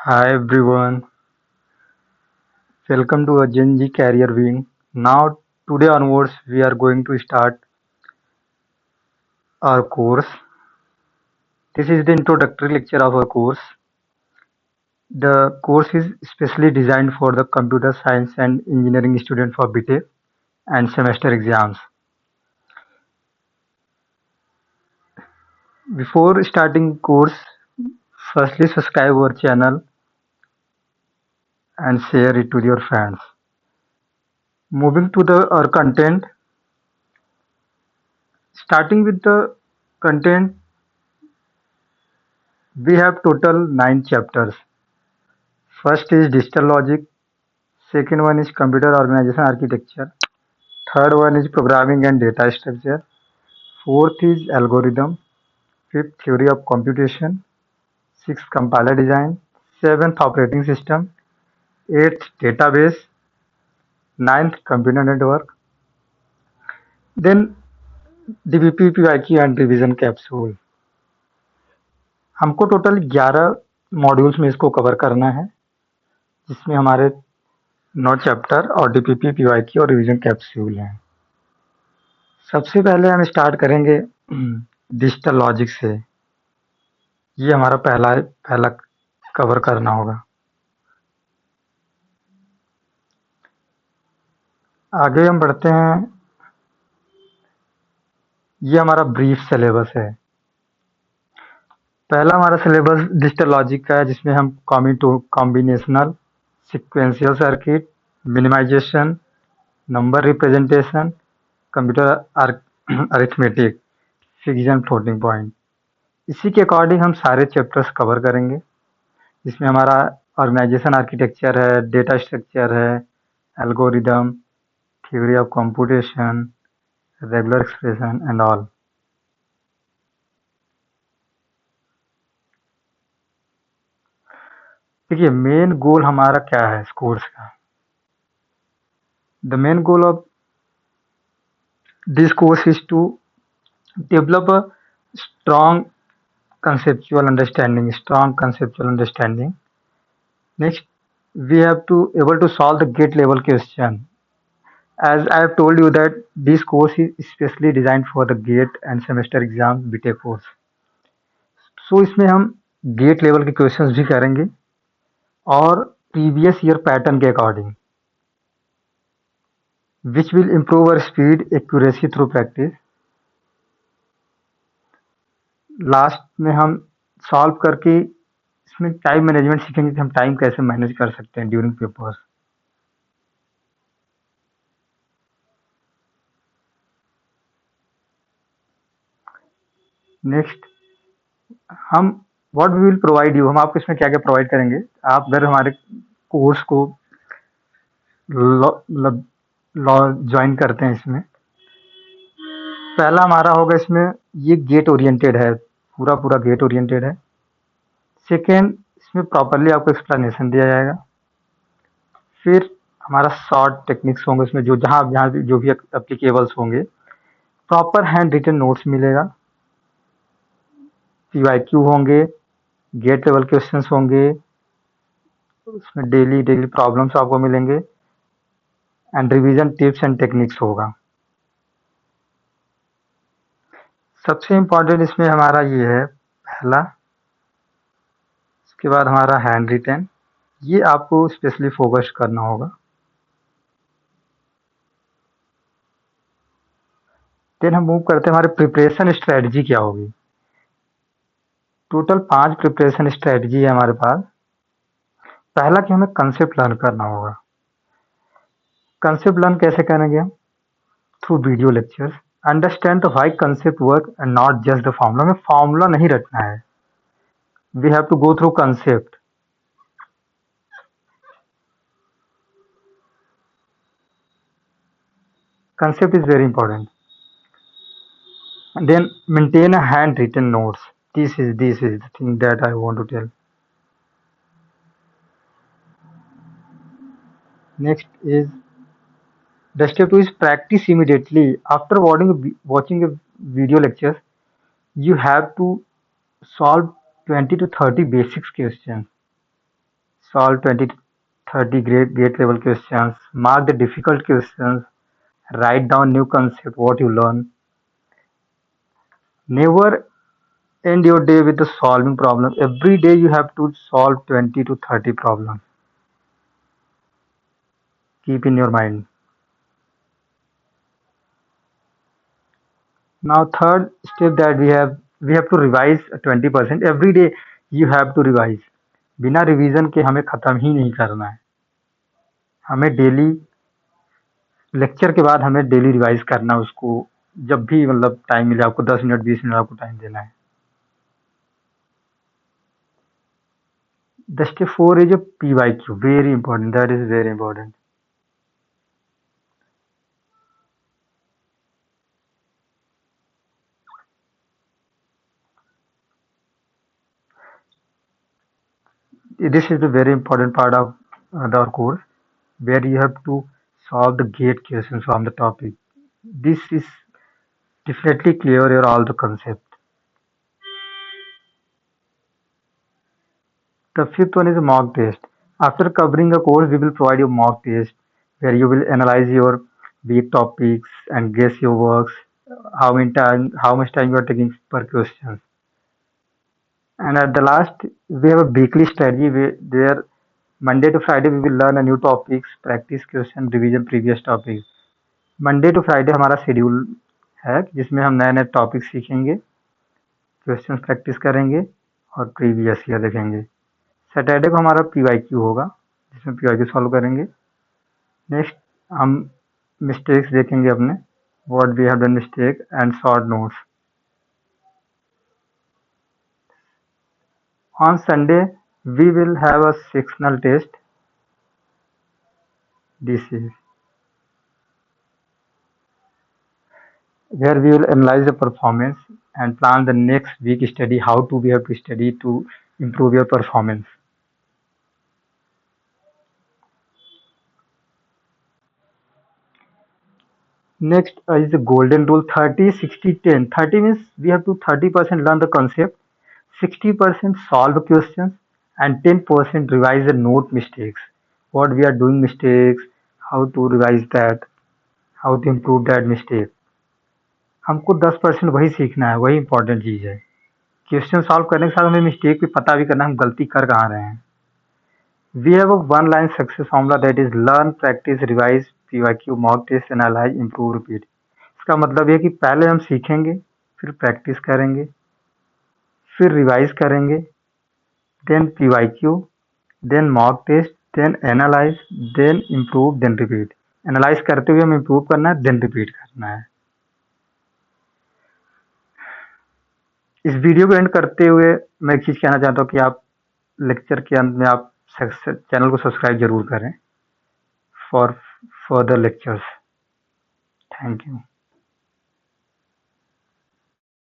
Hi everyone, welcome to a Gen Z Career Wing. Now, today onwards, we are going to start our course. This is the introductory lecture of our course. The course is specially designed for the computer science and engineering student for BTech and semester exams. Before starting course, firstly subscribe our channel and share it with your friends. Moving to the our content, starting with the content, we have total 9 chapters. First is digital logic, second one is computer organization architecture, third one is programming and data structure, fourth is algorithm, fifth theory of computation, sixth compiler design, seventh operating system, eighth database, ninth computer network, then DBP, PYQ and revision capsule. हमको total 11 modules में इसको cover करना है, जिसमें हमारे 9 chapter और DPP, PYQ और revision capsule हैं। सबसे पहले हम स्टार्ट करेंगे डिजिटल लॉजिक से। ये हमारा पहला कवर करना होगा। आगे हम बढ़ते हैं। ये हमारा ब्रीफ सिलेबस है। पहला हमारा सिलेबस डिजिटल लॉजिक का है, जिसमें हम combinational, sequential circuit, minimization, number representation, computer arithmetic, fix floating point, इसी के अकॉर्डिंग हम सारे चैप्टर्स कवर करेंगे। जिसमें हमारा ऑर्गेनाइजेशन आर्किटेक्चर है, डेटा स्ट्रक्चर है, algorithm, theory of computation, regular expression and all. देखिए, मेन गोल हमारा क्या है इस कोर्स का। The main goal of this course is to develop a strong conceptual understanding. Next, we have to able to solve the gate level question. As I have told you that this course is specially designed for the gate and semester exam BTech course. So इसमें हम gate level के questions भी करेंगे और previous year pattern के according, which will improve our speed accuracy through practice. Last में हम solve करके इसमें टाइम मैनेजमेंट सीखेंगे कि हम टाइम कैसे मैनेज कर सकते हैं ड्यूरिंग पेपर्स। नेक्स्ट, हम what we will provide you, हम आपको इसमें क्या क्या प्रोवाइड करेंगे। आप अगर हमारे कोर्स को ज्वाइन करते हैं, इसमें पहला हमारा होगा, इसमें ये गेट ओरिएंटेड है, पूरा पूरा गेट ओरिएंटेड है। सेकेंड, इसमें प्रॉपरली आपको एक्सप्लेनेशन दिया जाएगा। फिर हमारा शॉर्ट टेक्निक्स होंगे, इसमें जो जहाँ जहाँ भी जो भी एप्लीकेबल्स होंगे, प्रॉपर हैंड रिटन नोट्स मिलेगा, पीवाईक्यू होंगे, गेट लेवल क्वेश्चंस होंगे, उसमें डेली डेली प्रॉब्लम्स आपको मिलेंगे and revision tips and techniques होगा। सबसे इम्पोर्टेंट इसमें हमारा ये है पहला। इसके बाद हमारा हैंड रिटन, ये आपको स्पेशली फोकस करना होगा। देन हम मूव करते हैं, हमारे प्रिपरेशन स्ट्रेटजी क्या होगी। टोटल 5 प्रिपरेशन स्ट्रेटजी है हमारे पास। पहला कि हमें कंसेप्ट लर्न करना होगा। कंसेप्ट लर्न कैसे करेंगे हम? Through video lectures. Understand the why concept work and not just the formula. हमें फॉर्मूला नहीं रटना है, we have to go through concept. Concept is very important. And then maintain a handwritten notes. This is the thing that I want to tell. Next is the step 2 is practice immediately after watching a video lecture. You have to solve 20 to 30 basics questions. solve 20 to 30 gate level questions, mark the difficult questions, write down new concept, what you learn. Never end your day with a solving problem. Every day you have to solve 20 to 30 problems. Keep in your mind. Now third step that we have to revise 20%. Every day you have to revise. बिना revision के हमें खत्म ही नहीं करना है. हमें daily lecture के बाद हमें डेली रिवाइज करना है उसको. जब भी मतलब टाइम मिले आपको 10 मिनट 20 मिनट आपको टाइम देना है. The step 4 is a PYQ. Very important. That is very important. This is the very important part of our course where you have to solve the gate questions from the topic. This is definitely clear your all the concept. The fifth one is a mock test. After covering a course, we will provide you mock test where you will analyze your weak topics and guess your works, how much time you are taking per question. And at the last, we have a weekly strategy where Monday to Friday we will learn a new topics, practice question, revision previous topics. Monday to Friday हमारा schedule है जिसमें हम नए नए topic सीखेंगे, questions practice करेंगे और previous year देखेंगे. सैटरडे को हमारा PYQ होगा जिसमें PYQ सॉल्व करेंगे. नेक्स्ट हम मिस्टेक्स देखेंगे अपने, what we have done mistake and short notes. On Sunday we will have a sectional test. This is where we will analyze the performance and plan the next week study, how to we have to study to improve your performance. Next is the golden rule 30 60 10. 30 means we have to 30% learn the concept, 60% solve the questions and 10% revise the note mistakes, what we are doing mistakes, how to revise that, how to improve that mistake. हमको 10% वही सीखना है, वही important चीज़ है. Question solve करने के साथ हमें मिस्टेक भी पता भी करना है हम गलती कर कहाँ रहे हैं. We have a one line success formula that is learn, practice, revise, PYQ, mock test, analyze, improve, repeat. इसका मतलब ये कि पहले हम सीखेंगे, फिर प्रैक्टिस करेंगे, फिर रिवाइज करेंगे, then PYQ, then mock test, then analyse, then improve, then repeat. Analyse करते हुए हमें इम्प्रूव करना है, देन रिपीट करना है. इस वीडियो को एंड करते हुए मैं एक चीज़ कहना चाहता हूँ कि आप लेक्चर के अंत में आप चैनल को सब्सक्राइब जरूर करें for further lectures. Thank you.